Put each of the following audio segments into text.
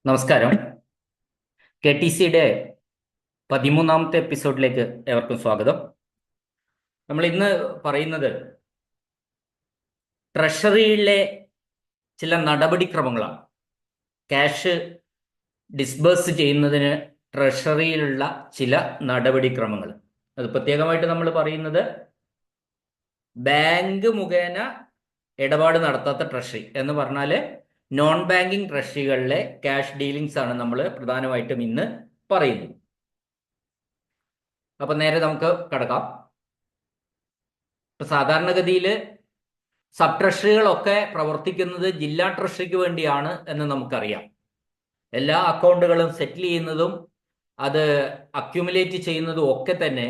നമസ്കാരം. K T സിയുടെ 13ാമത്തെ എപ്പിസോഡിലേക്ക് ഏവർക്കും സ്വാഗതം. നമ്മൾ ഇന്ന് പറയുന്നത് ട്രഷറിയിലെ ചില നടപടിക്രമങ്ങളാണ്. ക്യാഷ് ഡിസ്ബേഴ്സ് ചെയ്യുന്നതിന് ട്രഷറിയിലുള്ള ചില നടപടിക്രമങ്ങൾ. അത് പ്രത്യേകമായിട്ട് നമ്മൾ പറയുന്നത് ബാങ്ക് മുഖേന ഇടപാട് നടത്താത്ത ട്രഷറി എന്ന് പറഞ്ഞാൽ നോൺ ബാങ്കിങ് ട്രഷറികളിലെ ക്യാഷ് ഡീലിങ്സ് ആണ് നമ്മൾ പ്രധാനമായിട്ടും ഇന്ന് പറയുന്നത്. അപ്പൊ നേരെ നമുക്ക് കടക്കാം. ഇപ്പൊ സാധാരണഗതിയിൽ സബ് ട്രഷറികളൊക്കെ പ്രവർത്തിക്കുന്നത് ജില്ലാ ട്രഷറിക്ക് വേണ്ടിയാണ് എന്ന് നമുക്കറിയാം. എല്ലാ അക്കൗണ്ടുകളും സെറ്റിൽ ചെയ്യുന്നതും അത് അക്യുമുലേറ്റ് ചെയ്യുന്നതും ഒക്കെ തന്നെ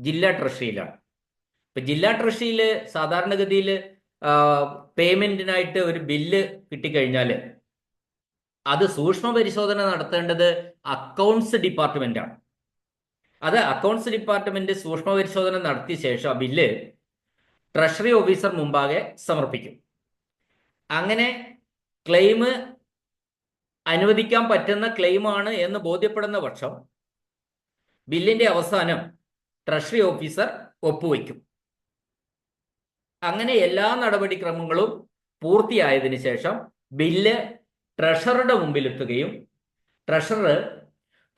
ജില്ലാ ട്രഷറിയിലാണ്. ഇപ്പൊ ജില്ലാ ട്രഷറിയിൽ സാധാരണഗതിയിൽ പേയ്മെന്റിനായിട്ട് ഒരു ബില്ല് കിട്ടിക്കഴിഞ്ഞാൽ അത് സൂക്ഷ്മ പരിശോധന നടത്തേണ്ടത് അക്കൗണ്ട്സ് ഡിപ്പാർട്ട്മെന്റ് ആണ്. അത് അക്കൗണ്ട്സ് ഡിപ്പാർട്ട്മെന്റ് സൂക്ഷ്മ പരിശോധന നടത്തിയ ശേഷം ആ ബില്ല് ട്രഷറി ഓഫീസർ മുമ്പാകെ സമർപ്പിക്കും. അങ്ങനെ ക്ലെയിം അനുവദിക്കാൻ പറ്റുന്ന ക്ലെയിമാണ് എന്ന് ബോധ്യപ്പെടുന്ന പക്ഷം ബില്ലിന്റെ അവസാനം ട്രഷറി ഓഫീസർ ഒപ്പുവയ്ക്കും. അങ്ങനെ എല്ലാ നടപടിക്രമങ്ങളും പൂർത്തിയായതിനു ശേഷം ബില്ല് ട്രഷറുടെ മുമ്പിലെത്തുകയും ട്രഷറർ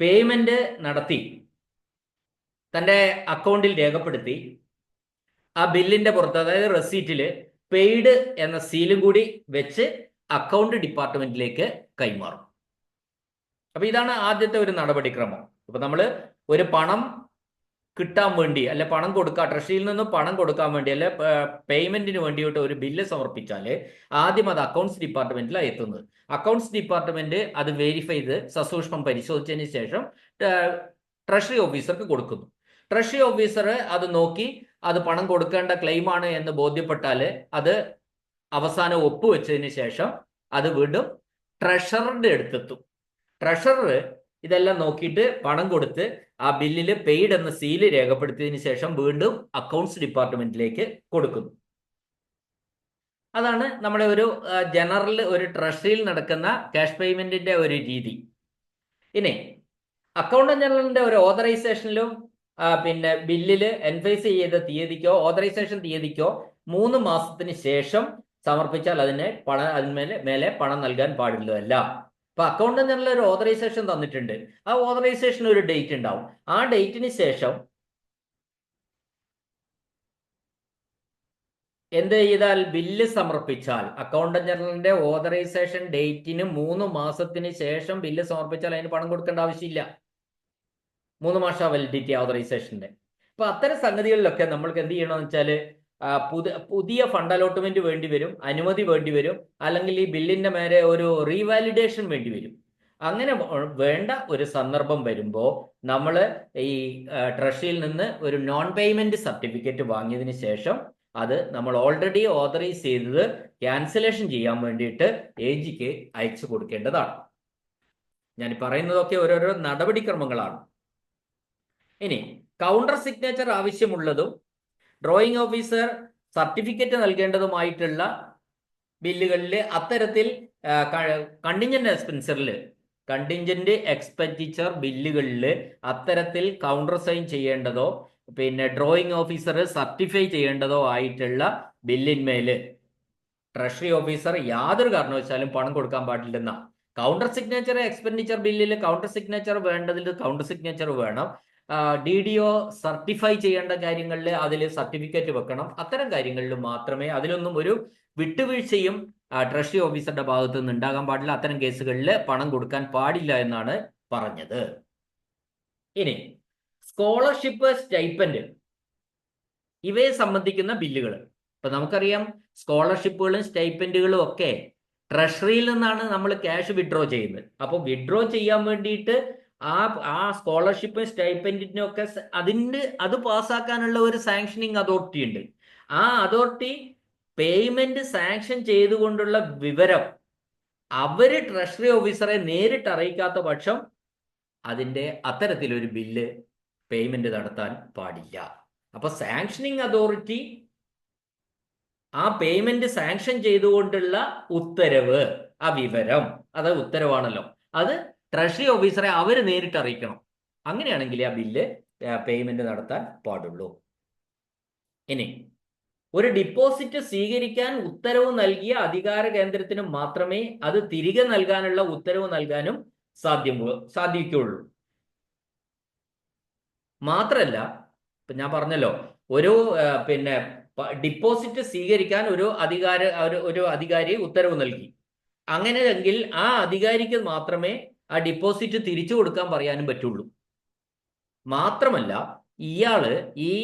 പേയ്മെന്റ് നടത്തി തൻ്റെ അക്കൗണ്ടിൽ രേഖപ്പെടുത്തി ആ ബില്ലിന്റെ പുറത്ത്, അതായത് റെസീറ്റിൽ പെയ്ഡ് എന്ന സീലും കൂടി വെച്ച് അക്കൗണ്ട് ഡിപ്പാർട്ട്മെന്റിലേക്ക് കൈമാറും. അപ്പൊ ഇതാണ് ആദ്യത്തെ ഒരു നടപടിക്രമം. ഇപ്പൊ നമ്മൾ ഒരു പണം കിട്ടാൻ വേണ്ടി അല്ലെ പണം കൊടുക്കാൻ, ട്രഷറിയിൽ നിന്ന് പണം കൊടുക്കാൻ വേണ്ടി അല്ലെ പേയ്മെന്റിന് വേണ്ടിയിട്ട് ഒരു ബില്ല് സമർപ്പിച്ചാൽ ആദ്യം അത് അക്കൗണ്ട്സ് ഡിപ്പാർട്ട്മെന്റിലാണ് എത്തുന്നത്. അക്കൗണ്ട്സ് ഡിപ്പാർട്ട്മെന്റ് അത് വെരിഫൈ ചെയ്ത് സസൂക്ഷ്മം പരിശോധിച്ചതിന് ശേഷം ട്രഷറി ഓഫീസർക്ക് കൊടുക്കുന്നു. ട്രഷറി ഓഫീസർ അത് നോക്കി അത് പണം കൊടുക്കേണ്ട ക്ലെയിമാണ് എന്ന് ബോധ്യപ്പെട്ടാൽ അത് അവസാനം ഒപ്പുവെച്ചതിന് ശേഷം അത് വീണ്ടും ട്രഷററുടെ അടുത്തെത്തും. ട്രഷറർ ഇതെല്ലാം നോക്കിയിട്ട് പണം കൊടുത്ത് ആ ബില്ലിൽ പെയ്ഡ് എന്ന സീല് രേഖപ്പെടുത്തിയതിനു ശേഷം വീണ്ടും അക്കൗണ്ട്സ് ഡിപ്പാർട്ട്മെന്റിലേക്ക് കൊടുക്കുന്നു. അതാണ് നമ്മുടെ ഒരു ജനറൽ ഒരു ട്രഷറിയിൽ നടക്കുന്ന ക്യാഷ് പേയ്മെന്റിന്റെ ഒരു രീതി. ഇനി അക്കൗണ്ടന്റ് ജനറലിന്റെ ഒരു ഓതറൈസേഷനിലും പിന്നെ ബില്ലിൽ എൻഫേസ് ചെയ്ത തീയതിക്കോ ഓതറൈസേഷൻ തീയതിക്കോ 3 മാസത്തിന് ശേഷം സമർപ്പിച്ചാൽ അതിന്മേലെ പണം നൽകാൻ പാടുള്ളതല്ല. അപ്പൊ അക്കൗണ്ടന്റ് ജനറൽ ഒരു ഓതറൈസേഷൻ തന്നിട്ടുണ്ട്. ആ ഓതറൈസേഷൻ ഒരു ഡേറ്റ് ഉണ്ടാവും. ആ ഡേറ്റിന് ശേഷം എന്ത് ചെയ്താൽ ബില്ല് സമർപ്പിച്ചാൽ, അക്കൗണ്ടന്റ് ജനറലിന്റെ ഓതറൈസേഷൻ ഡേറ്റിന് 3 മാസത്തിന് ശേഷം ബില്ല് സമർപ്പിച്ചാൽ അതിന് പണം കൊടുക്കേണ്ട ആവശ്യമില്ല. 3 മാസം വാലിഡിറ്റി ഓതറൈസേഷന്റെ. അപ്പൊ അത്തരം സംഗതികളിലൊക്കെ നമ്മൾക്ക് എന്ത് ചെയ്യണമെന്ന് വെച്ചാൽ പുതിയ ഫണ്ട് അലോട്ട്മെന്റ് വേണ്ടി വരും, അനുമതി വേണ്ടി വരും, അല്ലെങ്കിൽ ഈ ബില്ലിന്റെ മേലെ ഒരു റീവാലിഡേഷൻ വേണ്ടി വരും. അങ്ങനെ വേണ്ട ഒരു സന്ദർഭം വരുമ്പോൾ നമ്മൾ ഈ ട്രഷറിയിൽ നിന്ന് ഒരു നോൺ പേയ്മെന്റ് സർട്ടിഫിക്കറ്റ് വാങ്ങിയതിന് ശേഷം അത് നമ്മൾ ഓൾറെഡി ഓതറൈസ് ചെയ്തത് ക്യാൻസലേഷൻ ചെയ്യാൻ വേണ്ടിയിട്ട് AGക്ക് അയച്ചു കൊടുക്കേണ്ടതാണ്. ഞാൻ പറയുന്നതൊക്കെ ഓരോരോ നടപടിക്രമങ്ങളാണ്. ഇനി കൗണ്ടർ സിഗ്നേച്ചർ ആവശ്യമുള്ളതും ഡ്രോയിങ് ഓഫീസർ സർട്ടിഫിക്കറ്റ് നൽകേണ്ടതുമായിട്ടുള്ള ബില്ലുകളിൽ അത്തരത്തിൽ കണ്ടിൻജന്റ് എക്സ്പെൻഡിച്ചർ ബില്ലുകളിൽ അത്തരത്തിൽ കൗണ്ടർ സൈൻ ചെയ്യേണ്ടതോ പിന്നെ ഡ്രോയിങ് ഓഫീസർ സർട്ടിഫൈ ചെയ്യേണ്ടതോ ആയിട്ടുള്ള ബില്ലിന്മേല് ട്രഷറി ഓഫീസർ യാതൊരു കാരണവശാലും പണം കൊടുക്കാൻ പാടില്ലെന്ന. കൗണ്ടർ സിഗ്നേച്ചർ എക്സ്പെൻഡിച്ചർ ബില്ലിൽ കൗണ്ടർ സിഗ്നേച്ചർ വേണ്ടതിൽ കൗണ്ടർ സിഗ്നേച്ചർ വേണം. DDO സർട്ടിഫൈ ചെയ്യേണ്ട കാര്യങ്ങളിൽ അതിൽ സർട്ടിഫിക്കറ്റ് വെക്കണം. അത്തരം കാര്യങ്ങളിൽ മാത്രമേ, അതിലൊന്നും ഒരു വിട്ടുവീഴ്ചയും ട്രഷറി ഓഫീസറുടെ ഭാഗത്തു നിന്ന് ഉണ്ടാകാൻ പാടില്ല. അത്തരം കേസുകളിൽ പണം കൊടുക്കാൻ പാടില്ല എന്നാണ് പറഞ്ഞത്. ഇനി സ്കോളർഷിപ്പ്, സ്റ്റൈപ്പൻഡ് ഇവയെ സംബന്ധിക്കുന്ന ബില്ലുകൾ. ഇപ്പൊ നമുക്കറിയാം സ്കോളർഷിപ്പുകളും സ്റ്റൈപ്പൻഡുകളും ഒക്കെ ട്രഷറിയിൽ നിന്നാണ് നമ്മൾ ക്യാഷ് വിഡ്രോ ചെയ്യുന്നത്. അപ്പോൾ വിഡ്രോ ചെയ്യാൻ വേണ്ടിയിട്ട് ആ സ്കോളർഷിപ്പ് സ്റ്റൈപ്പൻഡിനും ഒക്കെ അത് പാസ്സാക്കാനുള്ള ഒരു സാങ്ഷനിങ് അതോറിറ്റി ഉണ്ട്. ആ അതോറിറ്റി പേയ്മെന്റ് സാങ്ഷൻ ചെയ്തുകൊണ്ടുള്ള വിവരം അവര് ട്രഷറി ഓഫീസറെ നേരിട്ട് അറിയിക്കാത്ത പക്ഷം അത്തരത്തിലൊരു ബില്ല് പേയ്മെന്റ് നടത്താൻ പാടില്ല. അപ്പൊ സാങ്ഷനിങ് അതോറിറ്റി ആ പേയ്മെന്റ് സാങ്ഷൻ ചെയ്തുകൊണ്ടുള്ള ഉത്തരവ്, ആ വിവരം, അത് ഉത്തരവാണല്ലോ, അത് ട്രഷറി ഓഫീസറെ അവർ നേരിട്ട് അറിയിക്കണം. അങ്ങനെയാണെങ്കിൽ ആ ബില്ല് പേയ്മെന്റ് നടത്താൻ പാടുള്ളൂ. ഇനി ഒരു ഡിപ്പോസിറ്റ് സ്വീകരിക്കാൻ ഉത്തരവ് നൽകിയ അധികാര കേന്ദ്രത്തിന് മാത്രമേ അത് തിരികെ നൽകാനുള്ള ഉത്തരവ് നൽകാനും സാധിക്കുകയുള്ളൂ. മാത്രല്ല, ഞാൻ പറഞ്ഞല്ലോ, ഒരു ഡിപ്പോസിറ്റ് സ്വീകരിക്കാൻ ഒരു അധികാരി ഉത്തരവ് നൽകി. അങ്ങനെയെങ്കിൽ ആ അധികാരിക്ക് മാത്രമേ ആ ഡിപ്പോസിറ്റ് തിരിച്ചു കൊടുക്കാൻ പറയാനും പറ്റുള്ളൂ. മാത്രമല്ല, ഇയാള് ഈ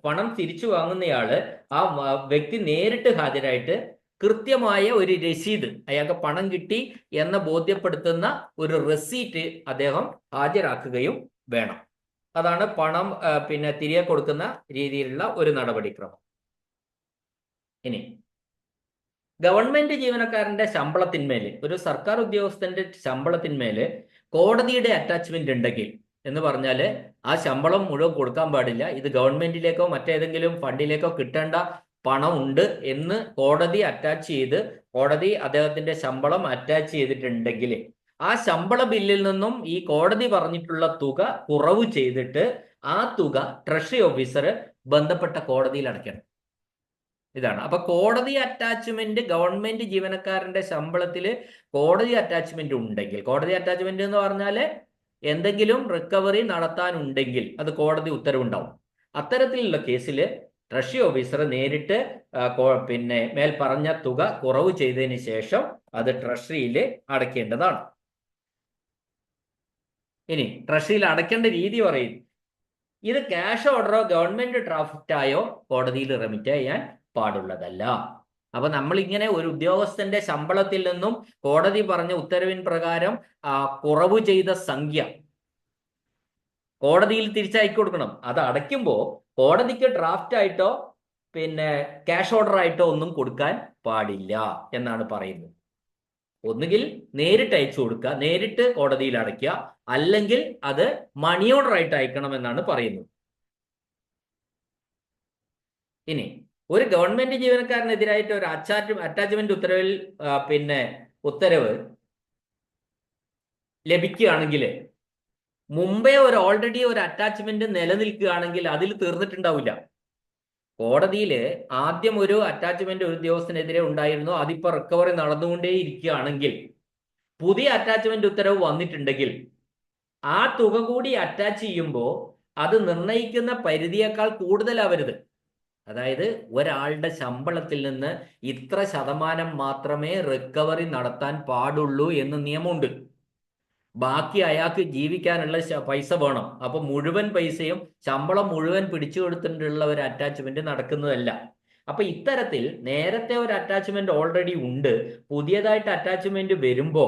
പണം തിരിച്ചു വാങ്ങുന്നയാള് ആ വ്യക്തി നേരിട്ട് ഹാജരായിട്ട് കൃത്യമായ ഒരു രസീത്, അയാൾക്ക് പണം കിട്ടി എന്ന് ബോധ്യപ്പെടുത്തുന്ന ഒരു റെസീറ്റ് അദ്ദേഹം ഹാജരാക്കുകയും വേണം. അതാണ് പണം തിരികെ കൊടുക്കുന്ന രീതിയിലുള്ള ഒരു നടപടിക്രമം. ഇനി ഗവൺമെന്റ് ജീവനക്കാരന്റെ ശമ്പളത്തിന്മേല്, ഒരു സർക്കാർ ഉദ്യോഗസ്ഥന്റെ ശമ്പളത്തിന്മേല് കോടതിയുടെ അറ്റാച്ച്മെന്റ് ഉണ്ടെങ്കിൽ, എന്ന് പറഞ്ഞാൽ ആ ശമ്പളം മുഴുവൻ കൊടുക്കാൻ പാടില്ല, ഇത് ഗവൺമെന്റിലേക്കോ മറ്റേതെങ്കിലും ഫണ്ടിലേക്കോ കിട്ടേണ്ട പണം ഉണ്ട് എന്ന് കോടതി അദ്ദേഹത്തിന്റെ ശമ്പളം അറ്റാച്ച് ചെയ്തിട്ടുണ്ടെങ്കിൽ, ആ ശമ്പള ബില്ലിൽ നിന്നും ഈ കോടതി പറഞ്ഞിട്ടുള്ള തുക കുറവ് ചെയ്തിട്ട് ആ തുക ട്രഷറി ഓഫീസർ ബന്ധപ്പെട്ട കോടതിയിൽ അടയ്ക്കണം. ഇതാണ്. അപ്പൊ കോടതി അറ്റാച്ച്മെന്റ്, ഗവൺമെന്റ് ജീവനക്കാരന്റെ ശമ്പളത്തിൽ കോടതി അറ്റാച്ച്മെന്റ് ഉണ്ടെങ്കിൽ, കോടതി അറ്റാച്ച്മെന്റ് എന്ന് പറഞ്ഞാൽ എന്തെങ്കിലും റിക്കവറി നടത്താനുണ്ടെങ്കിൽ അത് കോടതി ഉത്തരവുണ്ടാവും. അത്തരത്തിലുള്ള കേസിൽ ട്രഷറി ഓഫീസർ നേരിട്ട് മേൽ പറഞ്ഞ തുക കുറവ് ചെയ്തതിന് ശേഷം അത് ട്രഷറിയിൽ അടയ്ക്കേണ്ടതാണ്. ഇനി ട്രഷറിയിൽ അടയ്ക്കേണ്ട രീതി പറയും. ഇത് ക്യാഷ് ഓർഡറോ ഗവൺമെന്റ് ഡ്രാഫ്റ്റായോ കോടതിയിൽ റെമിറ്റ് ചെയ്യാൻ പാടുള്ളതല്ല. അപ്പൊ നമ്മൾ ഇങ്ങനെ ഒരു ഉദ്യോഗസ്ഥന്റെ ശമ്പളത്തിൽ നിന്നും കോടതി പറഞ്ഞ ഉത്തരവിൻ പ്രകാരം കുറവ് ചെയ്ത സംഖ്യ കോടതിയിൽ തിരിച്ചയക്കി കൊടുക്കണം. അത് അടയ്ക്കുമ്പോൾ കോടതിക്ക് ഡ്രാഫ്റ്റ് ആയിട്ടോ ക്യാഷ് ഓർഡർ ആയിട്ടോ ഒന്നും കൊടുക്കാൻ പാടില്ല എന്നാണ് പറയുന്നത്. ഒന്നുകിൽ നേരിട്ട് അയച്ചു കൊടുക്കുക, നേരിട്ട് കോടതിയിൽ അടയ്ക്കുക, അല്ലെങ്കിൽ അത് മണി ഓർഡർ ആയിട്ട് അയക്കണം എന്നാണ് പറയുന്നത്. ഇനി ഒരു ഗവൺമെന്റ് ജീവനക്കാരനെതിരായിട്ട് ഒരു അറ്റാച്ച്മെന്റ് ഉത്തരവ് ലഭിക്കുകയാണെങ്കിൽ, മുമ്പേ ഓൾറെഡി ഒരു അറ്റാച്ച്മെന്റ് നിലനിൽക്കുകയാണെങ്കിൽ അതിൽ തീർന്നിട്ടുണ്ടാവില്ല. കോടതിയിൽ ആദ്യം ഒരു അറ്റാച്ച്മെന്റ് ഒരു ഉദ്യോഗസ്ഥനെതിരെ ഉണ്ടായിരുന്നു, അതിപ്പോ റിക്കവറി നടന്നുകൊണ്ടേ ഇരിക്കുകയാണെങ്കിൽ, പുതിയ അറ്റാച്ച്മെന്റ് ഉത്തരവ് വന്നിട്ടുണ്ടെങ്കിൽ ആ തുക കൂടി അറ്റാച്ച് ചെയ്യുമ്പോൾ അത് നിർണയിക്കുന്ന പരിധിയേക്കാൾ കൂടുതലാവരുത്. അതായത് ഒരാളുടെ ശമ്പളത്തിൽ നിന്ന് ഇത്ര ശതമാനം മാത്രമേ റിക്കവറി നടത്താൻ പാടുള്ളൂ എന്ന് നിയമമുണ്ട്. ബാക്കി അയാൾക്ക് ജീവിക്കാനുള്ള പൈസ വേണം. അപ്പൊ മുഴുവൻ പൈസയും ശമ്പളം മുഴുവൻ പിടിച്ചു കൊടുത്തിട്ടുള്ള ഒരു അറ്റാച്ച്മെന്റ് നടക്കുന്നതല്ല. അപ്പൊ ഇത്തരത്തിൽ നേരത്തെ ഒരു അറ്റാച്ച്മെന്റ് ഓൾറെഡി ഉണ്ട്, പുതിയതായിട്ട് അറ്റാച്ച്മെന്റ് വരുമ്പോ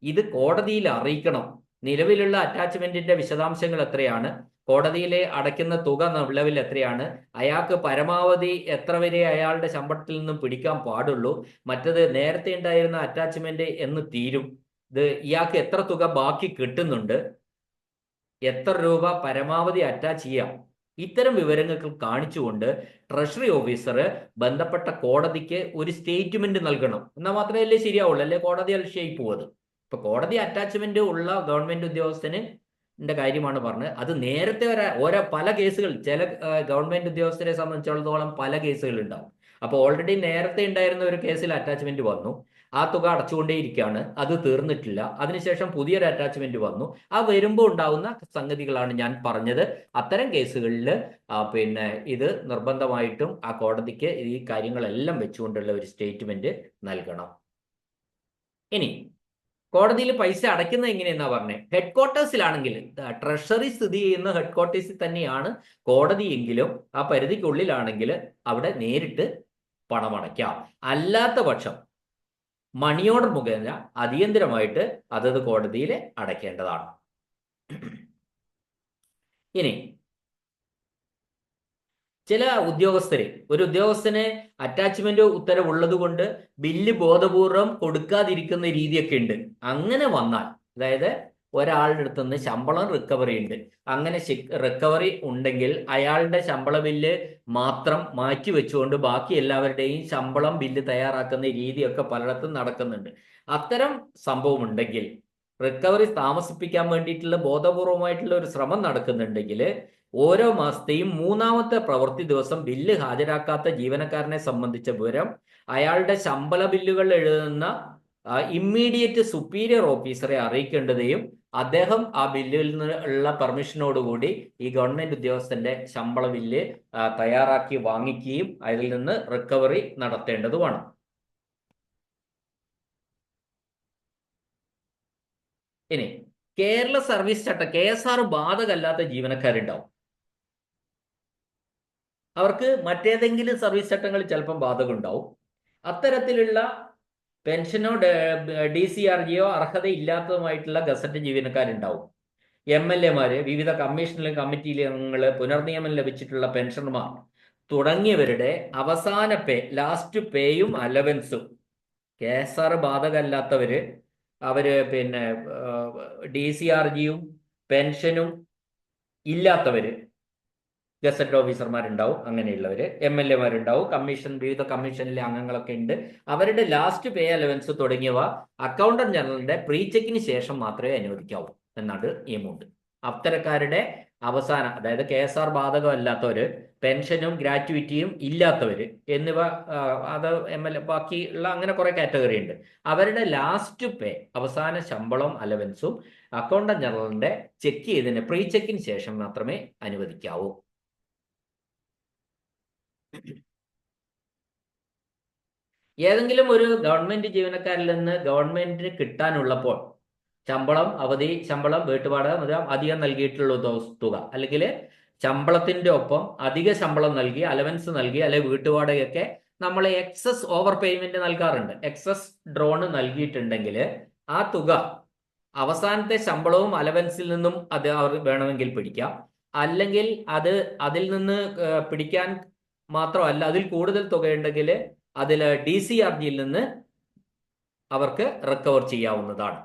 ഇത് കോടതിയിൽ അറിയിക്കണം. നിലവിലുള്ള അറ്റാച്ച്മെന്റിന്റെ വിശദാംശങ്ങൾ എത്രയാണ്, കോടതിയിലെ അടയ്ക്കുന്ന തുക നിലവിൽ എത്രയാണ്, അയാൾക്ക് പരമാവധി എത്ര വരെ അയാളുടെ ശമ്പളത്തിൽ നിന്നും പിടിക്കാൻ പാടുള്ളൂ, മറ്റത് നേരത്തെ ഉണ്ടായിരുന്ന അറ്റാച്ച്മെന്റ് എന്ന് തീരും, ഇത് ഇയാൾക്ക് എത്ര തുക ബാക്കി കിട്ടുന്നുണ്ട്, എത്ര രൂപ പരമാവധി അറ്റാച്ച് ചെയ്യാം, ഇത്തരം വിവരങ്ങൾക്ക് കാണിച്ചുകൊണ്ട് ട്രഷറി ഓഫീസർ ബന്ധപ്പെട്ട കോടതിക്ക് ഒരു സ്റ്റേറ്റ്മെന്റ് നൽകണം. എന്നാൽ മാത്രമല്ലേ ശരിയാവുള്ളൂ, അല്ലെ കോടതി അലക്ഷ്യായി പോവത്. ഇപ്പൊ കോടതി അറ്റാച്ച്മെന്റ് ഉള്ള ഗവൺമെന്റ് ഉദ്യോഗസ്ഥന് കാര്യമാണ് പറഞ്ഞത്. അത് നേരത്തെ പല കേസുകൾ, ചില ഗവൺമെന്റ് ഉദ്യോഗസ്ഥരെ സംബന്ധിച്ചിടത്തോളം പല കേസുകൾ ഉണ്ടാവും. അപ്പൊ ഓൾറെഡി നേരത്തെ ഉണ്ടായിരുന്ന ഒരു കേസിൽ അറ്റാച്ച്മെന്റ് വന്നു, ആ തുക അടച്ചുകൊണ്ടേയിരിക്കുകയാണ്, അത് തീർന്നിട്ടില്ല, അതിനുശേഷം പുതിയൊരു അറ്റാച്ച്മെന്റ് വന്നു, ആ വരുമ്പോൾ ഉണ്ടാവുന്ന സംഗതികളാണ് ഞാൻ പറഞ്ഞത്. അത്തരം കേസുകളിൽ ഇത് നിർബന്ധമായിട്ടും ആ കോടതിക്ക് ഈ കാര്യങ്ങളെല്ലാം വെച്ചുകൊണ്ടുള്ള ഒരു സ്റ്റേറ്റ്മെന്റ് നൽകണം. ഇനി കോടതിയിൽ പൈസ അടയ്ക്കുന്നത് എങ്ങനെയെന്നാ പറഞ്ഞത്. ഹെഡ് ക്വാർട്ടേഴ്സിലാണെങ്കിൽ, ട്രഷറി സ്ഥിതി ചെയ്യുന്ന ഹെഡ് ക്വാർട്ടേഴ്സിൽ തന്നെയാണ് കോടതിയെങ്കിലും ആ പരിധിക്കുള്ളിലാണെങ്കിൽ അവിടെ നേരിട്ട് പണം അടയ്ക്കാം. അല്ലാത്ത പക്ഷം മണി ഓർഡർ മുഖേന അടിയന്തരമായിട്ട് അതത് കോടതിയിൽ അടയ്ക്കേണ്ടതാണ്. ഇനി ചില ഒരു ഉദ്യോഗസ്ഥന് അറ്റാച്ച്മെന്റ് ഉത്തരവുള്ളത് കൊണ്ട് ബില്ല് ബോധപൂർവം കൊടുക്കാതിരിക്കുന്ന രീതിയൊക്കെ ഉണ്ട്. അങ്ങനെ വന്നാൽ, അതായത് ഒരാളുടെ അടുത്ത് നിന്ന് ശമ്പളം റിക്കവറി ഉണ്ട്. അങ്ങനെ റിക്കവറി ഉണ്ടെങ്കിൽ അയാളുടെ ശമ്പള ബില്ല് മാത്രം മാറ്റി വെച്ചുകൊണ്ട് ബാക്കി എല്ലാവരുടെയും ശമ്പളം ബില്ല് തയ്യാറാക്കുന്ന രീതിയൊക്കെ പലയിടത്തും നടക്കുന്നുണ്ട്. അത്തരം സംഭവം ഉണ്ടെങ്കിൽ, റിക്കവറി താമസിപ്പിക്കാൻ വേണ്ടിയിട്ടുള്ള ബോധപൂർവമായിട്ടുള്ള ഒരു ശ്രമം നടക്കുന്നുണ്ടെങ്കിൽ, ഓരോ മാസത്തെയും 3-ാമത്തെ പ്രവൃത്തി ദിവസം ബില്ല് ഹാജരാക്കാത്ത ജീവനക്കാരനെ സംബന്ധിച്ച വിവരം അയാളുടെ ശമ്പള ബില്ലുകൾ എഴുതുന്ന ഇമ്മീഡിയറ്റ് സുപ്പീരിയർ ഓഫീസറെ അറിയിക്കേണ്ടതെയും അദ്ദേഹം ആ ബില്ലിൽ നിന്നുള്ള പെർമിഷനോടുകൂടി ഈ ഗവൺമെന്റ് ഉദ്യോഗസ്ഥന്റെ ശമ്പള ബില്ല് തയ്യാറാക്കി വാങ്ങിക്കുകയും അതിൽ നിന്ന് റിക്കവറി നടത്തേണ്ടതുമാണ്. ഇനി കേരള സർവീസ് ചട്ടം KSR ബാധകമല്ലാത്ത ജീവനക്കാരുണ്ടാവും. അവർക്ക് മറ്റേതെങ്കിലും സർവീസ് ചട്ടങ്ങൾ ചിലപ്പം ബാധകമുണ്ടാവും. അത്തരത്തിലുള്ള പെൻഷനോ DCRGയോ അർഹതയില്ലാത്തതുമായിട്ടുള്ള ഗസറ്റ് ജീവനക്കാരുണ്ടാവും. MLA മാര്, വിവിധ കമ്മീഷനിലും കമ്മിറ്റിയിലും അംഗങ്ങള്, പുനർനിയമനം ലഭിച്ചിട്ടുള്ള പെൻഷനർമാർ തുടങ്ങിയവരുടെ അവസാന പേ, ലാസ്റ്റ് പേയും അലവൻസും KSR ബാധകമല്ലാത്തവര്, അവര് പിന്നെ DCRGയും പെൻഷനും ഇല്ലാത്തവര്, ഗസറ്റ് ഓഫീസർമാരുണ്ടാവും, അങ്ങനെയുള്ളവര്, MLA മാരുണ്ടാവും, വിവിധ കമ്മീഷനിലെ അംഗങ്ങളൊക്കെ ഉണ്ട്. അവരുടെ ലാസ്റ്റ് പേ, അലവൻസ് തുടങ്ങിയവ അക്കൗണ്ടന്റ് ജനറലിന്റെ പ്രീ ചെക്കിന് ശേഷം മാത്രമേ അനുവദിക്കാവൂ എന്നാണ് നിയമമുണ്ട്. അത്തരക്കാരുടെ അവസാന, അതായത് KSR ബാധകമല്ലാത്തവര്, പെൻഷനും ഗ്രാറ്റുവിറ്റിയും ഇല്ലാത്തവര് എന്നിവ, അത് MLA, ബാക്കിയുള്ള അങ്ങനെ കുറെ കാറ്റഗറി ഉണ്ട്. അവരുടെ ലാസ്റ്റ് പേ, അവസാന ശമ്പളം അലവൻസും അക്കൗണ്ടന്റ് ജനറലിന്റെ ചെക്ക് ചെയ്തതിന് പ്രീ ചെക്കിന് ശേഷം മാത്രമേ അനുവദിക്കാവൂ. ഏതെങ്കിലും ഒരു ഗവൺമെന്റ് ജീവനക്കാരിൽ നിന്ന് ഗവൺമെന്റിന് കിട്ടാനുള്ളപ്പോൾ ശമ്പളം, വീട്ടുവാടക അധികം നൽകിയിട്ടുള്ള തുക, അല്ലെങ്കിൽ ശമ്പളത്തിന്റെ ഒപ്പം അധിക ശമ്പളം നൽകി, അലവൻസ് നൽകി, അല്ലെങ്കിൽ വീട്ടുവാടകയൊക്കെ നമ്മൾ എക്സസ് ഓവർ പേയ്മെന്റ് നൽകാറുണ്ട്. എക്സസ് ഡ്രോൺ നൽകിയിട്ടുണ്ടെങ്കിൽ ആ തുക അവസാനത്തെ ശമ്പളവും അലവൻസിൽ നിന്നും അത് അവർ വേണമെങ്കിൽ പിടിക്കാം. അല്ലെങ്കിൽ അതിൽ നിന്ന് പിടിക്കാൻ മാത്രമല്ല, അതിൽ കൂടുതൽ തുകയുണ്ടെങ്കിൽ അതിൽ DCRGയിൽ നിന്ന് അവർക്ക് റിക്കവർ ചെയ്യാവുന്നതാണ്.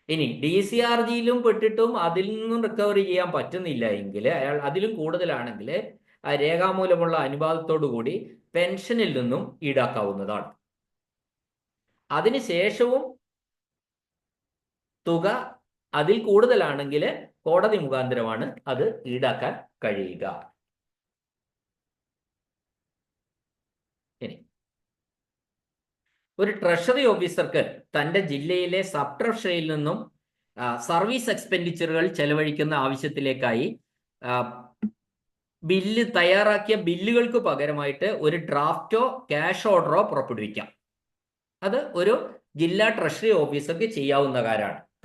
ഇനി DCRGയിലും പെട്ടിട്ടും അതിൽ നിന്നും റിക്കവറി ചെയ്യാൻ പറ്റുന്നില്ല എങ്കിൽ, അയാൾ അതിലും കൂടുതലാണെങ്കിൽ രേഖാമൂലമുള്ള അനുവാദത്തോടു കൂടി പെൻഷനിൽ നിന്നും ഈടാക്കാവുന്നതാണ്. അതിനുശേഷവും തുക അതിൽ കൂടുതലാണെങ്കിൽ കോടതി മുഖാന്തരമാണ് അത് ഈടാക്കാൻ കഴിയുക. ഇനി ഒരു ട്രഷറി ഓഫീസർക്ക് തന്റെ ജില്ലയിലെ സബ് ട്രഷറിയിൽ നിന്നും സർവീസ് എക്സ്പെൻഡിച്ചറുകൾ ചെലവഴിക്കുന്ന ആവശ്യത്തിലേക്കായി തയ്യാറാക്കിയ ബില്ലുകൾക്ക് പകരമായിട്ട് ഒരു ഡ്രാഫ്റ്റോ ക്യാഷ് ഓർഡറോ പുറപ്പെടുവിക്കാം. അത് ഒരു ജില്ലാ ട്രഷറി ഓഫീസർക്ക് ചെയ്യാവുന്ന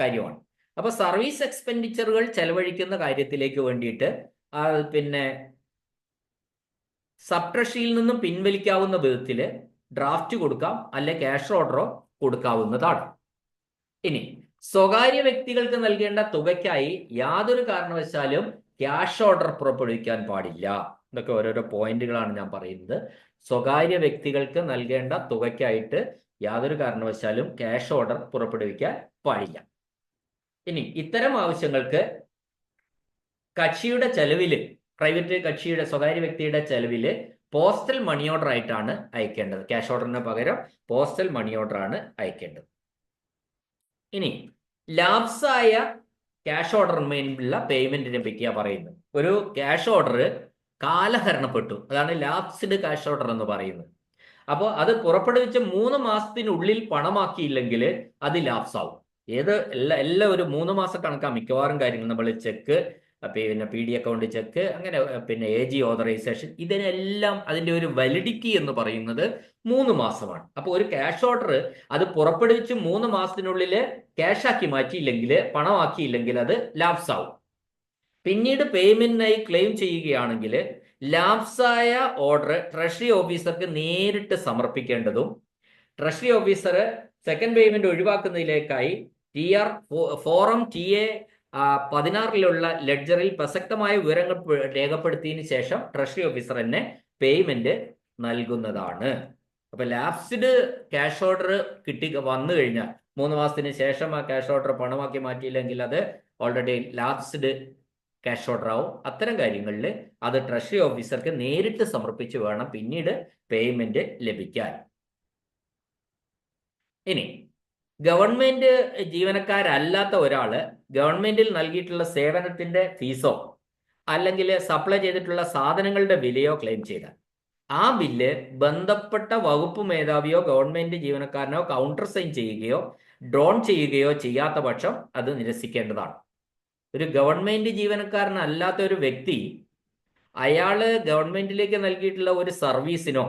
കാര്യമാണ്. അപ്പൊ സർവീസ് എക്സ്പെൻഡിച്ചറുകൾ ചെലവഴിക്കുന്ന കാര്യത്തിലേക്ക് വേണ്ടിയിട്ട് പിന്നെ സബ് ട്രഷറിയിൽ നിന്നും പിൻവലിക്കാവുന്ന വിധത്തിൽ ഡ്രാഫ്റ്റ് കൊടുക്കാം, അല്ലെ ക്യാഷ് ഓർഡറോ കൊടുക്കാവുന്നതാണ്. ഇനി സ്വകാര്യ വ്യക്തികൾക്ക് നൽകേണ്ട തുകയ്ക്കായി യാതൊരു കാരണവശാലും ക്യാഷ് ഓർഡർ പുറപ്പെടുവിക്കാൻ പാടില്ല. ഇതൊക്കെ ഓരോരോ പോയിന്റുകളാണ് ഞാൻ പറയുന്നത്. സ്വകാര്യ വ്യക്തികൾക്ക് നൽകേണ്ട തുകയ്ക്കായിട്ട് യാതൊരു കാരണവശാലും ക്യാഷ് ഓർഡർ പുറപ്പെടുവിക്കാൻ പാടില്ല. ഇനി ഇത്തരം ആവശ്യങ്ങൾക്ക് കക്ഷിയുടെ ചെലവില്, സ്വകാര്യ വ്യക്തിയുടെ ചെലവില് പോസ്റ്റൽ മണി ഓർഡർ ആയിട്ടാണ് അയക്കേണ്ടത്. ക്യാഷ് ഓർഡറിന് പകരം പോസ്റ്റൽ മണി ഓർഡർ ആണ് അയക്കേണ്ടത്. ഇനി ലാപ്സായ ക്യാഷ് ഓർഡറിന്മേലുള്ള പേയ്മെന്റിനെ പറ്റിയാണ് പറയുന്നത്. ഒരു ക്യാഷ് ഓർഡർ കാലഹരണപ്പെട്ടു, അതാണ് ലാപ്സ്ഡ് ക്യാഷ് ഓർഡർ എന്ന് പറയുന്നത്. അപ്പോൾ അത് പുറപ്പെടുവിച്ച 3 മാസത്തിനുള്ളിൽ പണമാക്കിയില്ലെങ്കിൽ അത് ലാപ്സ് ആവും. എല്ലാം ഒരു 3 മാസം കണക്കാണ് മിക്കവാറും കാര്യങ്ങൾ. നമ്മൾ ചെക്ക്, പിന്നെ PD അക്കൗണ്ട് ചെക്ക്, അങ്ങനെ പിന്നെ AG ഓതറൈസേഷൻ, ഇതിനെല്ലാം അതിന്റെ ഒരു വാലിഡിറ്റി എന്ന് പറയുന്നത് 3 മാസമാണ്. അപ്പോൾ ഒരു ക്യാഷ് ഓർഡർ അത് പുറപ്പെടുവിച്ച് 3 മാസത്തിനുള്ളിൽ ക്യാഷ് ആക്കി മാറ്റിയില്ലെങ്കിൽ, പണമാക്കിയില്ലെങ്കിൽ അത് ലാപ്സ് ആവും. പിന്നീട് പേയ്മെന്റിനായി ക്ലെയിം ചെയ്യുകയാണെങ്കിൽ ലാപ്സായ ഓർഡർ ട്രഷറി ഓഫീസർക്ക് നേരിട്ട് സമർപ്പിക്കേണ്ടതും, ട്രഷറി ഓഫീസർ സെക്കൻഡ് പേയ്മെന്റ് ഒഴിവാക്കുന്നതിലേക്കായി ഫോറം TA 16 ലെഡ്ജറിൽ പ്രസക്തമായ വിവരങ്ങൾ രേഖപ്പെടുത്തിയതിനു ശേഷം ട്രഷറി ഓഫീസർ തന്നെ പേയ്മെന്റ് നൽകുന്നതാണ്. അപ്പൊ ലാപ്സ്ഡ് ക്യാഷ് ഓർഡർ വന്നു കഴിഞ്ഞാൽ 3 മാസത്തിന് ശേഷം ആ ക്യാഷ് ഓർഡർ പണമാക്കി മാറ്റിയില്ലെങ്കിൽ അത് ഓൾറെഡി ലാപ്സ്ഡ് ക്യാഷ് ഓർഡർ ആവും. അത്തരം കാര്യങ്ങളിൽ അത് ട്രഷറി ഓഫീസർക്ക് നേരിട്ട് സമർപ്പിച്ച് വേണം പിന്നീട് പേയ്മെന്റ് ലഭിക്കാൻ. ഇനി ഗവൺമെന്റ് ജീവനക്കാരല്ലാത്ത ഒരാള് ഗവൺമെന്റിൽ നൽകിയിട്ടുള്ള സേവനത്തിന്റെ ഫീസോ അല്ലെങ്കിൽ സപ്ലൈ ചെയ്തിട്ടുള്ള സാധനങ്ങളുടെ വിലയോ ക്ലെയിം ചെയ്താൽ ആ ബില്ല് ബന്ധപ്പെട്ട വകുപ്പ് മേധാവിയോ ഗവൺമെന്റ് ജീവനക്കാരനോ കൗണ്ടർ സൈൻ ചെയ്യുകയോ ഡ്രോൺ ചെയ്യുകയോ ചെയ്യാത്ത പക്ഷം അത് നിരസിക്കേണ്ടതാണ്. ഒരു ഗവൺമെന്റ് ജീവനക്കാരനല്ലാത്ത ഒരു വ്യക്തി അയാള് ഗവൺമെന്റിലേക്ക് നൽകിയിട്ടുള്ള ഒരു സർവീസിനോ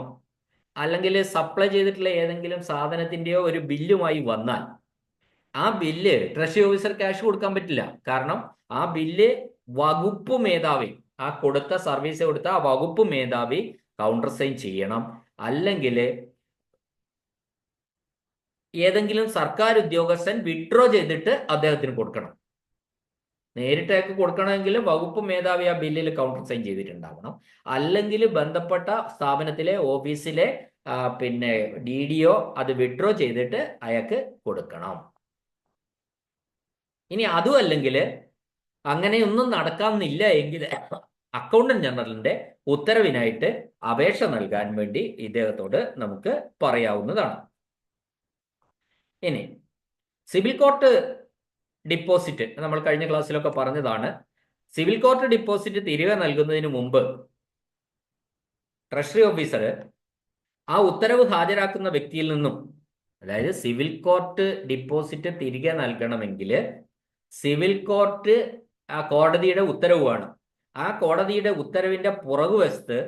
അല്ലെങ്കിൽ സപ്ലൈ ചെയ്തിട്ടുള്ള ഏതെങ്കിലും സാധനത്തിന്റെയോ ഒരു ബില്ലുമായി വന്നാൽ ആ ബില്ല് ട്രഷറി ഓഫീസർ ക്യാഷ് കൊടുക്കാൻ പറ്റില്ല. കാരണം ആ ബില്ല് വകുപ്പ് മേധാവി, ആ കൊടുത്ത സർവീസ് കൊടുത്ത ആ വകുപ്പ് മേധാവി കൗണ്ടർ സൈൻ ചെയ്യണം. അല്ലെങ്കിൽ ഏതെങ്കിലും സർക്കാർ ഉദ്യോഗസ്ഥൻ വിഡ്രോ ചെയ്തിട്ട് അദ്ദേഹത്തിന് കൊടുക്കണം. നേരിട്ടേക്ക് കൊടുക്കണമെങ്കിൽ വകുപ്പ് മേധാവി ആ ബില്ലിൽ കൗണ്ടർ സൈൻ ചെയ്തിട്ടുണ്ടാവണം. അല്ലെങ്കിൽ ബന്ധപ്പെട്ട സ്ഥാപനത്തിലെ ഓഫീസിലെ പിന്നെ DDO അത് വിഡ്രോ ചെയ്തിട്ട് അയാൾക്ക് കൊടുക്കണം. ഇനി അതും അല്ലെങ്കിൽ അങ്ങനെയൊന്നും നടക്കാമെന്നില്ല എങ്കിൽ അക്കൗണ്ടന്റ് ജനറലിന്റെ ഉത്തരവിനായിട്ട് അപേക്ഷ നൽകാൻ വേണ്ടി ഇദ്ദേഹത്തോട് നമുക്ക് പറയാവുന്നതാണ്. ഇനി സിവിൽ കോർട്ട് ഡിപ്പോസിറ്റ് നമ്മൾ കഴിഞ്ഞ ക്ലാസ്സിലൊക്കെ പറഞ്ഞതാണ്. സിവിൽ കോർട്ട് ഡിപ്പോസിറ്റ് തിരികെ നൽകുന്നതിന് മുമ്പ് ട്രഷറി ഓഫീസർ ആ ഉത്തരവ് ഹാജരാക്കുന്ന വ്യക്തിയിൽ നിന്നും, അതായത് സിവിൽ കോർട്ട് ഡിപ്പോസിറ്റ് തിരികെ നൽകണമെങ്കിൽ സിവിൽ കോർട്ട് ആ കോടതിയുടെ ഉത്തരവ് വേണം. ആ കോടതിയുടെ ഉത്തരവിന്റെ പുറകുവശത്ത്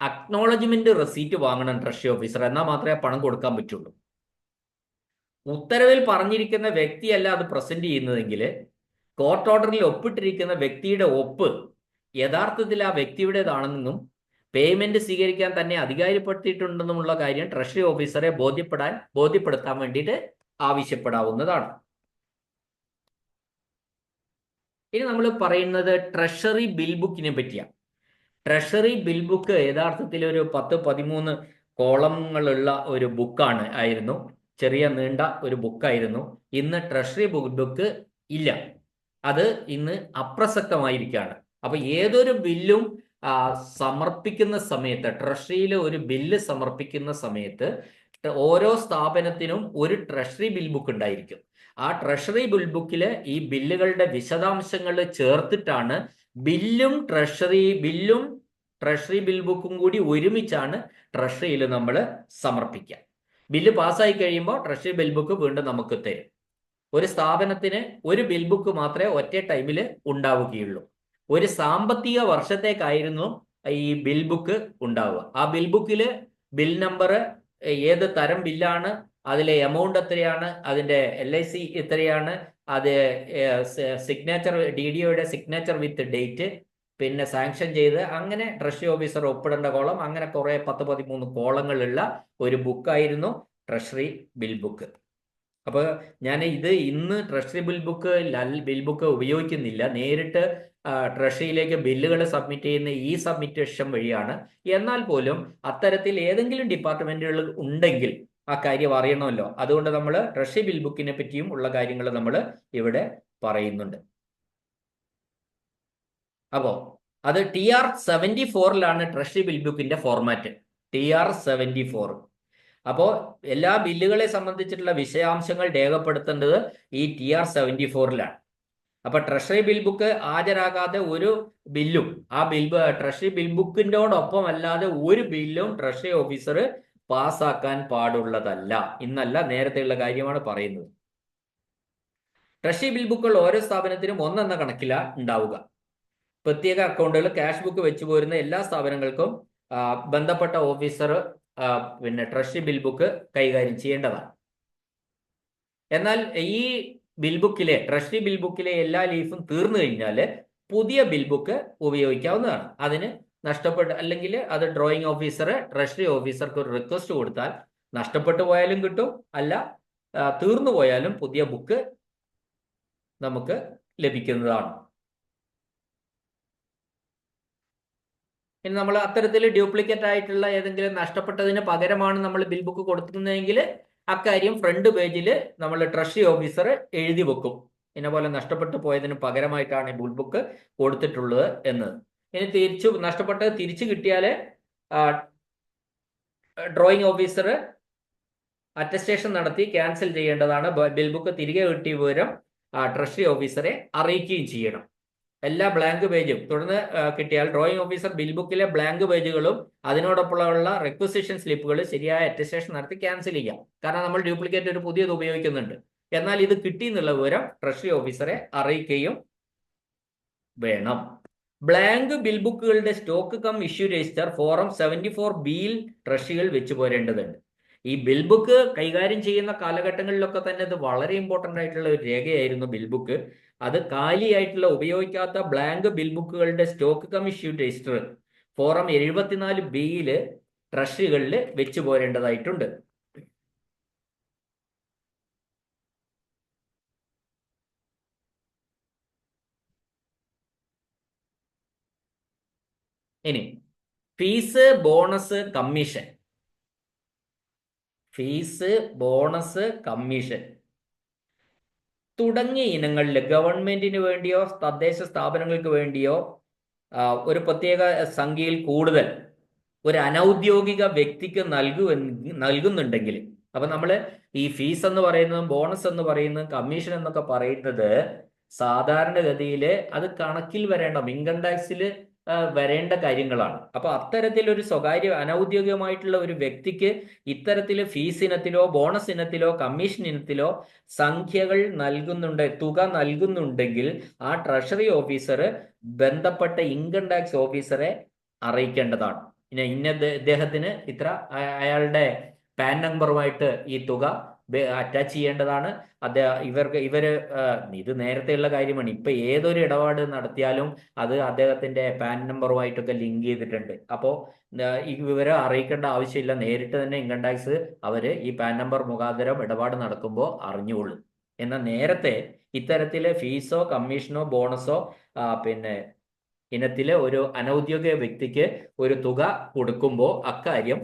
അക്നോളജ്മെന്റ് റെസീറ്റ് വാങ്ങണം ട്രഷറി ഓഫീസർ. എന്നാൽ മാത്രമേ പണം കൊടുക്കാൻ പറ്റുള്ളൂ. ഉത്തരവിൽ പറഞ്ഞിരിക്കുന്ന വ്യക്തിയല്ല അത് പ്രസന്റ് ചെയ്യുന്നതെങ്കിൽ കോർട്ട് ഓർഡറിൽ ഒപ്പിട്ടിരിക്കുന്ന വ്യക്തിയുടെ ഒപ്പ് യഥാർത്ഥത്തിൽ ആ വ്യക്തിയുടേതാണെന്നും പേയ്മെന്റ് സ്വീകരിക്കാൻ തന്നെ അധികാരപ്പെടുത്തിയിട്ടുണ്ടെന്നുമുള്ള കാര്യം ട്രഷറി ഓഫീസറെ ബോധ്യപ്പെടുത്താൻ വേണ്ടിയിട്ട് ആവശ്യപ്പെടാവുന്നതാണ്. ഇനി നമ്മൾ പറയുന്നത് ട്രഷറി ബിൽ ബുക്കിനെ പറ്റിയാണ്. ട്രഷറി ബിൽ ബുക്ക് യഥാർത്ഥത്തിൽ ഒരു 10-13 കോളങ്ങളുള്ള ഒരു ആയിരുന്നു. ചെറിയ നീണ്ട ഒരു ബുക്കായിരുന്നു. ഇന്ന് ട്രഷറി ബുക്ക് ഇല്ല, അത് ഇന്ന് അപ്രസക്തമായിരിക്കുകയാണ്. അപ്പൊ ഏതൊരു ബില്ലും സമർപ്പിക്കുന്ന സമയത്ത്, ട്രഷറിയിൽ ഒരു ബില്ല് സമർപ്പിക്കുന്ന സമയത്ത് ഓരോ സ്ഥാപനത്തിനും ഒരു ട്രഷറി ബിൽ ബുക്ക് ഉണ്ടായിരിക്കും. ആ ട്രഷറി ബിൽ ബുക്കിൽ ഈ ബില്ലുകളുടെ വിശദാംശങ്ങൾ ചേർത്തിട്ടാണ് ബില്ലും ട്രഷറി ബിൽ ബുക്കും കൂടി ഒരുമിച്ചാണ് ട്രഷറിയിൽ നമ്മൾ സമർപ്പിക്കുക. ബില്ല് പാസ്സായി കഴിയുമ്പോൾ ട്രഷറി ബിൽ ബുക്ക് വീണ്ടും നമുക്ക് തരും. ഒരു സ്ഥാപനത്തിന് ഒരു ബിൽ ബുക്ക് മാത്രമേ ഒറ്റ ടൈമിൽ ഉണ്ടാവുകയുള്ളൂ. ഒരു സാമ്പത്തിക വർഷത്തേക്കായിരുന്നു ഈ ബിൽ ബുക്ക് ഉണ്ടാവുക. ആ ബിൽ ബുക്കിൽ ബിൽ നമ്പർ, ഏത് തരം ബില്ലാണ്, അതിലെ എമൗണ്ട് എത്രയാണ്, അതിന്റെ LIC എത്രയാണ്, അത് സിഗ്നേച്ചർ, DDOയുടെ സിഗ്നേച്ചർ വിത്ത് ഡേറ്റ്, പിന്നെ സാങ്ഷൻ ചെയ്ത് അങ്ങനെ ട്രഷറി ഓഫീസർ ഒപ്പിടേണ്ട കോളം, അങ്ങനെ കുറെ 10-13 കോളങ്ങളുള്ള ഒരു ബുക്കായിരുന്നു ട്രഷറി ബിൽ ബുക്ക്. അപ്പോൾ ഞാൻ ഇന്ന് ട്രഷറി ബിൽ ബുക്ക് ഉപയോഗിക്കുന്നില്ല. നേരിട്ട് ട്രഷറിയിലേക്ക് ബില്ലുകൾ സബ്മിറ്റ് ചെയ്യുന്ന സബ്മിറ്റേഷൻ വഴിയാണ്. എന്നാൽ പോലും അത്തരത്തിൽ ഏതെങ്കിലും ഡിപ്പാർട്ട്മെന്റുകൾ ഉണ്ടെങ്കിൽ ആ കാര്യം അറിയണമല്ലോ. അതുകൊണ്ട് നമ്മൾ ട്രഷറി ബിൽ ബുക്കിനെ പറ്റിയും ഉള്ള കാര്യങ്ങൾ നമ്മൾ ഇവിടെ പറയുന്നുണ്ട്. അപ്പോ അത് TR-74 ട്രഷറി ബിൽ ബുക്കിന്റെ ഫോർമാറ്റ്, TR-74. അപ്പോൾ എല്ലാ ബില്ലുകളെ സംബന്ധിച്ചിട്ടുള്ള വിശദാംശങ്ങൾ രേഖപ്പെടുത്തേണ്ടത് ഈ TR-74. അപ്പൊ ട്രഷറി ബിൽ ബുക്ക് ഹാജരാകാതെ ഒരു ബില്ലും ട്രഷറി ബിൽ ബുക്കിൻ്റെയോടൊപ്പം അല്ലാതെ ഒരു ബില്ലും ട്രഷറി ഓഫീസർ പാസ്സാക്കാൻ പാടുള്ളതല്ല. ഇന്നല്ല, നേരത്തെയുള്ള കാര്യമാണ് പറയുന്നത്. ട്രഷറി ബിൽ ബുക്കുകൾ ഓരോ സ്ഥാപനത്തിനും ഒന്നെന്ന കണക്കില ഉണ്ടാവുക. പ്രത്യേക അക്കൗണ്ടുകൾ, ക്യാഷ് ബുക്ക് വെച്ചു പോരുന്ന എല്ലാ സ്ഥാപനങ്ങൾക്കും ബന്ധപ്പെട്ട ഓഫീസർ പിന്നെ ട്രഷറി ബിൽ ബുക്ക് കൈകാര്യം ചെയ്യേണ്ടതാണ്. എന്നാൽ ഈ ട്രഷറി ബിൽ ബുക്കിലെ എല്ലാ ലീഫും തീർന്നു കഴിഞ്ഞാൽ പുതിയ ബിൽ ബുക്ക് ഉപയോഗിക്കാവുന്നതാണ്. അതിന് അല്ലെങ്കിൽ അത് ഡ്രോയിങ് ഓഫീസർ ട്രഷറി ഓഫീസർക്ക് ഒരു റിക്വസ്റ്റ് കൊടുത്താൽ നഷ്ടപ്പെട്ടു പോയാലും കിട്ടും, അല്ല തീർന്നു പോയാലും പുതിയ ബുക്ക് നമുക്ക് ലഭിക്കുന്നതാണ്. ഇനി നമ്മൾ അത്തരത്തിൽ ഡ്യൂപ്ലിക്കേറ്റ് ആയിട്ടുള്ള ഏതെങ്കിലും നഷ്ടപ്പെട്ടതിന് പകരമാണ് നമ്മൾ ബിൽ ബുക്ക് കൊടുക്കുന്നതെങ്കിൽ അക്കാര്യം ഫ്രണ്ട് പേജിൽ നമ്മൾ ട്രഷറി ഓഫീസർ എഴുതി വെക്കും, ഇന്ന പോലെ നഷ്ടപ്പെട്ടു പോയതിന് പകരമായിട്ടാണ് ഈ ബിൽ ബുക്ക് കൊടുത്തിട്ടുള്ളത് എന്ന്. ഇനി നഷ്ടപ്പെട്ടത് തിരിച്ചു കിട്ടിയാൽ ഡ്രോയിങ് ഓഫീസർ അറ്റസ്റ്റേഷൻ നടത്തി ക്യാൻസൽ ചെയ്യേണ്ടതാണ്. ബിൽ ബുക്ക് തിരികെ കിട്ടിയ വിവരം ട്രഷറി ഓഫീസറെ അറിയിക്കുകയും ചെയ്യണം. എല്ലാ ബ്ലാങ്ക് പേജും തുടർന്ന് കിട്ടിയാൽ ഡ്രോയിങ് ഓഫീസർ ബിൽ ബുക്കിലെ ബ്ലാങ്ക് പേജുകളും അതിനോടൊപ്പമുള്ള റെക്വസിഷൻ സ്ലിപ്പുകൾ ശരിയായ അറ്റസ്റ്റേഷൻ നടത്തി ക്യാൻസൽ ചെയ്യാം. കാരണം നമ്മൾ ഡ്യൂപ്ലിക്കേറ്റ് ഒരു പുതിയത് ഉപയോഗിക്കുന്നുണ്ട്. എന്നാൽ ഇത് കിട്ടി എന്നുള്ള വിവരം ട്രഷറി ഓഫീസറെ അറിയിക്കുകയും വേണം. ബ്ലാങ്ക് ബിൽ ബുക്കുകളുടെ stock cum issue register form 74B ട്രഷറികൾ വെച്ചു പോരേണ്ടതുണ്ട്. ഈ ബിൽ ബുക്ക് കൈകാര്യം ചെയ്യുന്ന കാലഘട്ടങ്ങളിലൊക്കെ തന്നെ ഇത് വളരെ ഇമ്പോർട്ടൻ്റ് ആയിട്ടുള്ള ഒരു രേഖയായിരുന്നു ബിൽ ബുക്ക്. അത് കാലിയായിട്ടുള്ള ഉപയോഗിക്കാത്ത ബ്ലാങ്ക് ബിൽ ബുക്കുകളുടെ stock cum issue register form 74B ട്രഷറികളിൽ വെച്ചു പോരേണ്ടതായിട്ടുണ്ട്. ഇനി fees, bonus, commission. Fees, bonus, commission തുടങ്ങിയ ഇനങ്ങളിൽ ഗവൺമെന്റിന് വേണ്ടിയോ തദ്ദേശ സ്ഥാപനങ്ങൾക്ക് വേണ്ടിയോ ഒരു പ്രത്യേക സംഖ്യയിൽ കൂടുതൽ ഒരു അനൗദ്യോഗിക വ്യക്തിക്ക് നൽകുന്നുണ്ടെങ്കിൽ, അപ്പൊ നമ്മൾ ഈ ഫീസ് എന്ന് പറയുന്നതും ബോണസ് എന്ന് പറയുന്നതും കമ്മീഷൻ എന്നൊക്കെ പറയുന്നത് സാധാരണഗതിയിൽ അത് കണക്കിൽ വരേണ്ട ഇൻകം ടാക്സിൽ വരേണ്ട കാര്യങ്ങളാണ്. അപ്പൊ അത്തരത്തിലൊരു സ്വകാര്യ അനൗദ്യോഗികമായിട്ടുള്ള ഒരു വ്യക്തിക്ക് ഇത്തരത്തിൽ ഫീസ് ഇനത്തിലോ ബോണസ് ഇനത്തിലോ കമ്മീഷൻ ഇനത്തിലോ സംഖ്യകൾ തുക നൽകുന്നുണ്ടെങ്കിൽ ആ ട്രഷറി ഓഫീസർ ബന്ധപ്പെട്ട ഇൻകം ടാക്സ് ഓഫീസറെ അറിയിക്കേണ്ടതാണ്. ഇദ്ദേഹത്തിന് ഇത്ര അയാളുടെ പാൻ നമ്പറുമായിട്ട് ഈ തുക അറ്റാച്ച് ചെയ്യേണ്ടതാണ്. ഇവര് ഇത് നേരത്തെയുള്ള കാര്യമാണ്. ഇപ്പൊ ഏതൊരു ഇടപാട് നടത്തിയാലും അത് അദ്ദേഹത്തിന്റെ പാൻ നമ്പറുമായിട്ടൊക്കെ ലിങ്ക് ചെയ്തിട്ടുണ്ട്. അപ്പോൾ ഈ വിവരം അറിയിക്കേണ്ട ആവശ്യമില്ല, നേരിട്ട് തന്നെ ഇൻകം ടാക്സ് അവര് ഈ പാൻ നമ്പർ മുഖാന്തരം ഇടപാട് നടക്കുമ്പോൾ അറിഞ്ഞുകൊള്ളും. എന്നാൽ നേരത്തെ ഇത്തരത്തിലെ ഫീസോ കമ്മീഷനോ ബോണസോ ഇനത്തിലെ ഒരു അനൗദ്യോഗിക വ്യക്തിക്ക് ഒരു തുക കൊടുക്കുമ്പോൾ അക്കാര്യം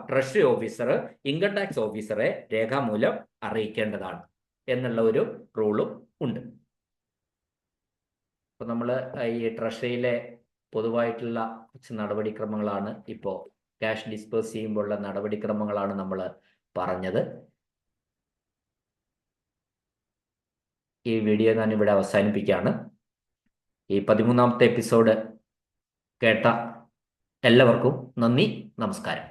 ട്രഷറി ഓഫീസർ ഇൻകം ടാക്സ് ഓഫീസറെ രേഖാമൂലം അറിയിക്കേണ്ടതാണ് എന്നുള്ള ഒരു റൂളും ഉണ്ട്. അപ്പൊ നമ്മൾ ഈ ട്രഷറിയിലെ പൊതുവായിട്ടുള്ള കുറച്ച് നടപടിക്രമങ്ങളാണ് ഇപ്പോൾ ക്യാഷ് ഡിസ്പേഴ്സ് ചെയ്യുമ്പോഴുള്ള നടപടിക്രമങ്ങളാണ് നമ്മൾ പറഞ്ഞത്. ഈ വീഡിയോ ഞാൻ ഇവിടെ അവസാനിപ്പിക്കുകയാണ്. ഈ 13ാമത്തെ എപ്പിസോഡ് കേട്ട എല്ലാവർക്കും നന്ദി, നമസ്കാരം.